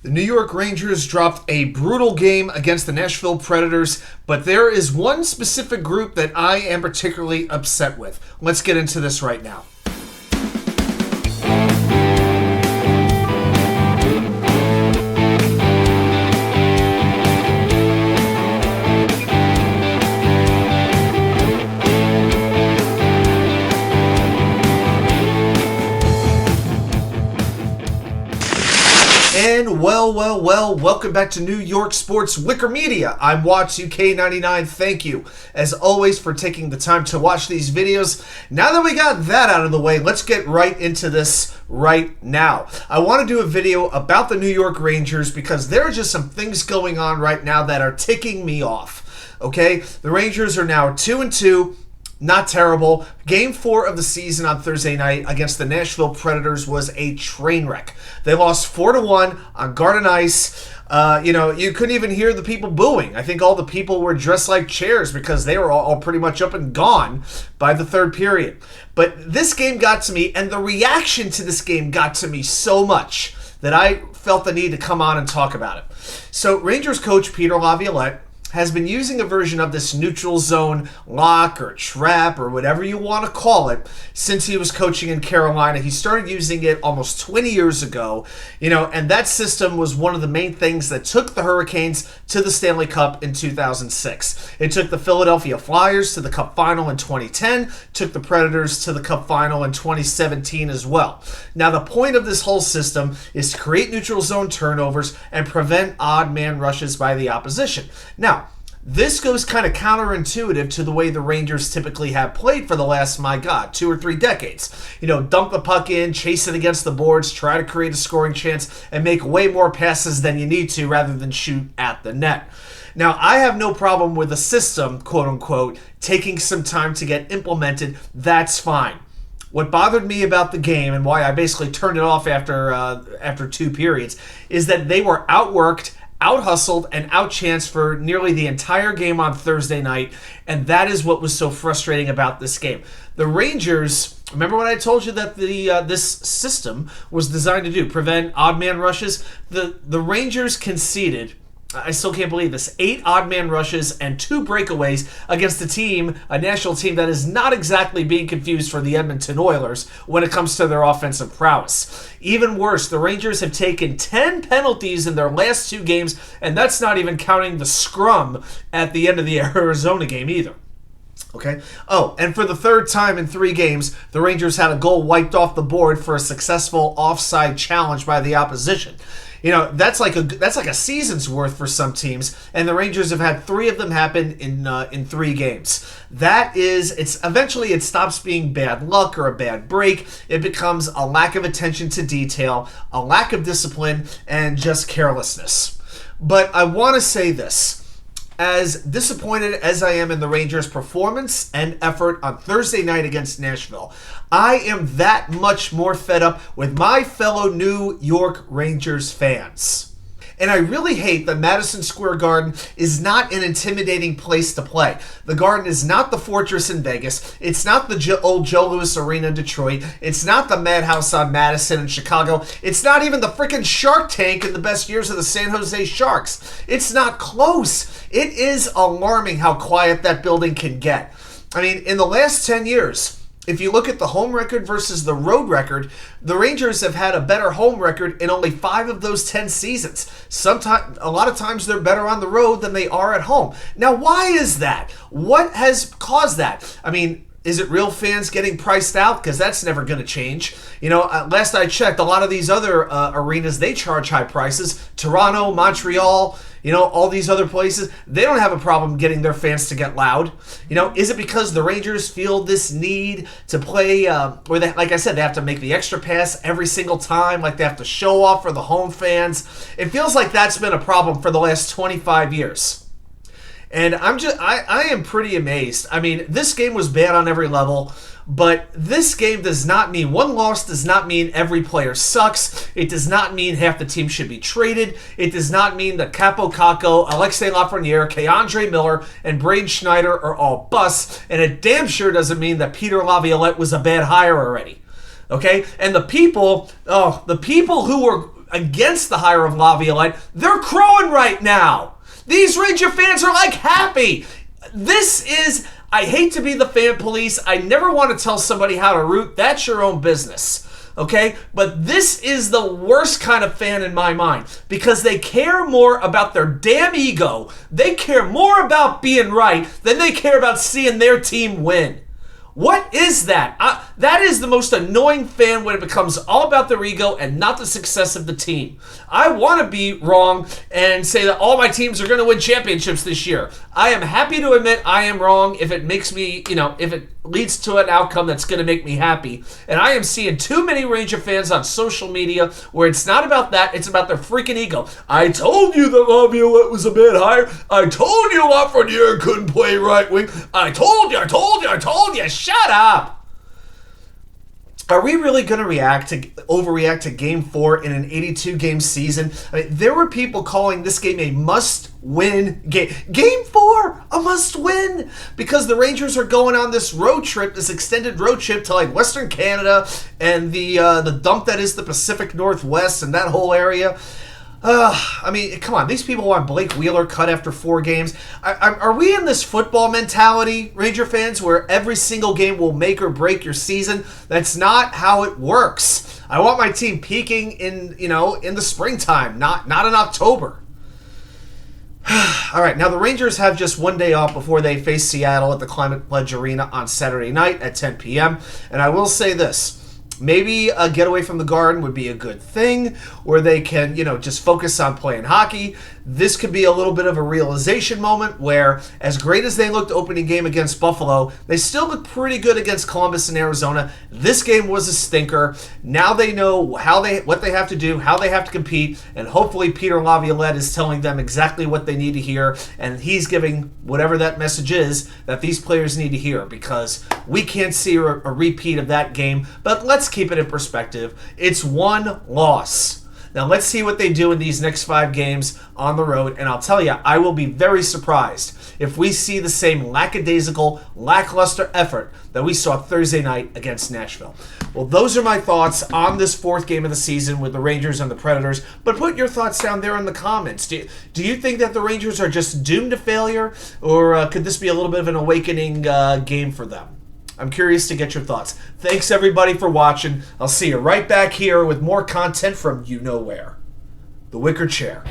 The New York Rangers dropped a brutal game against the Nashville Predators, but there is one specific group that I am particularly upset with. Let's get into this right now. And well, welcome back to New York Sports WickerMedia. I'm WattsUK99. Thank you, as always, for taking the time to watch these videos. Now that we got that out of the way, let's get right into this right now. I want to do a video about the New York Rangers because there are just some things going on right now that are ticking me off. Okay? The Rangers are now 2-2. Not terrible. Game 4 of the season on Thursday night against the Nashville Predators was a train wreck. They lost 4-1 on Garden Ice. You couldn't even hear the people booing. I think all the people were dressed like chairs because they were all pretty much up and gone by the third period. But this game got to me, and the reaction to this game got to me so much that I felt the need to come on and talk about it. So Rangers coach Peter Laviolette has been using a version of this neutral zone lock or trap or whatever you want to call it since he was coaching in Carolina. He started using it almost 20 years ago, and that system was one of the main things that took the Hurricanes to the Stanley Cup in 2006. It took the Philadelphia Flyers to the Cup final in 2010, took the Predators to the Cup final in 2017 as well. Now, the point of this whole system is to create neutral zone turnovers and prevent odd man rushes by the opposition. Now, this goes kind of counterintuitive to the way the Rangers typically have played for the last, 2 or 3 decades. Dump the puck in, chase it against the boards, try to create a scoring chance, and make way more passes than you need to rather than shoot at the net. Now, I have no problem with the system, quote-unquote, taking some time to get implemented. That's fine. What bothered me about the game and why I basically turned it off after 2 periods is that they were outworked, out-hustled, and out-chanced for nearly the entire game on Thursday night, and that is what was so frustrating about this game. The Rangers, remember when I told you that this system was designed to prevent odd man rushes? The Rangers conceded, I still can't believe this, 8 odd man rushes and 2 breakaways against a national team that is not exactly being confused for the Edmonton Oilers when it comes to their offensive prowess. Even worse, the Rangers have taken 10 penalties in their last 2 games, and that's not even counting the scrum at the end of the Arizona game either. Okay. Oh, and for the 3rd time in 3 games, the Rangers had a goal wiped off the board for a successful offside challenge by the opposition. That's like a season's worth for some teams, and the Rangers have had 3 of them happen in 3 games. Eventually it stops being bad luck or a bad break. It becomes a lack of attention to detail, a lack of discipline, and just carelessness. But I want to say this. As disappointed as I am in the Rangers' performance and effort on Thursday night against Nashville, I am that much more fed up with my fellow New York Rangers fans. And I really hate that Madison Square Garden is not an intimidating place to play. The Garden is not the Fortress in Vegas. It's not the old Joe Louis Arena in Detroit. It's not the Madhouse on Madison in Chicago. It's not even the freaking Shark Tank in the best years of the San Jose Sharks. It's not close. It is alarming how quiet that building can get. I mean, in the last 10 years, if you look at the home record versus the road record, the Rangers have had a better home record in only 5 of those 10 seasons. A lot of times they're better on the road than they are at home. Now, why is that? What has caused that? I mean, is it real fans getting priced out? Because that's never going to change. Last I checked, a lot of these other arenas, they charge high prices. Toronto, Montreal, all these other places, they don't have a problem getting their fans to get loud. Is it because the Rangers feel this need to play, like I said, they have to make the extra pass every single time, like they have to show off for the home fans? It feels like that's been a problem for the last 25 years. And I am pretty amazed. I mean, this game was bad on every level, but this game does not mean, one loss does not mean every player sucks. It does not mean half the team should be traded. It does not mean that Capo Caco, Alexei Lafreniere, Keandre Miller, and Braden Schneider are all busts. And it damn sure doesn't mean that Peter Laviolette was a bad hire already. Okay? And the people who were against the hire of Laviolette, they're crowing right now. These Ranger fans are like happy. This is, I hate to be the fan police. I never want to tell somebody how to root. That's your own business. Okay? But this is the worst kind of fan in my mind because they care more about their damn ego. They care more about being right than they care about seeing their team win. What is that? That is the most annoying fan when it becomes all about their ego and not the success of the team. I want to be wrong and say that all my teams are going to win championships this year. I am happy to admit I am wrong if it makes me, if it leads to an outcome that's going to make me happy. And I am seeing too many Ranger fans on social media where it's not about that, it's about their freaking ego. I told you that Laviolette was a bit higher. I told you Lafreniere couldn't play right wing. I told you. Shut up. Are we really going to overreact to Game 4 in an 82-game season? I mean, there were people calling this game a must-win game. Game 4, a must-win, because the Rangers are going on this road trip, this extended road trip to like Western Canada and the dump that is the Pacific Northwest and that whole area. I mean, come on. These people want Blake Wheeler cut after 4 games. Are we in this football mentality, Ranger fans, where every single game will make or break your season? That's not how it works. I want my team peaking in the springtime, not in October. All right, now the Rangers have just one day off before they face Seattle at the Climate Pledge Arena on Saturday night at 10 p.m. And I will say this. Maybe a getaway from the Garden would be a good thing where they can, just focus on playing hockey. This could be a little bit of a realization moment where, as great as they looked opening game against Buffalo, they still looked pretty good against Columbus and Arizona. This game was a stinker. Now they know what they have to do, how they have to compete, and hopefully Peter Laviolette is telling them exactly what they need to hear, and he's giving whatever that message is that these players need to hear, because we can't see a repeat of that game. But let's keep it in perspective. It's one loss. Now, let's see what they do in these next 5 games on the road, and I'll tell you, I will be very surprised if we see the same lackadaisical, lackluster effort that we saw Thursday night against Nashville. Well, those are my thoughts on this 4th game of the season with the Rangers and the Predators, but put your thoughts down there in the comments. Do you think that the Rangers are just doomed to failure, or could this be a little bit of an awakening game for them? I'm curious to get your thoughts. Thanks, everybody, for watching. I'll see you right back here with more content from you know where. The Wicker Chair.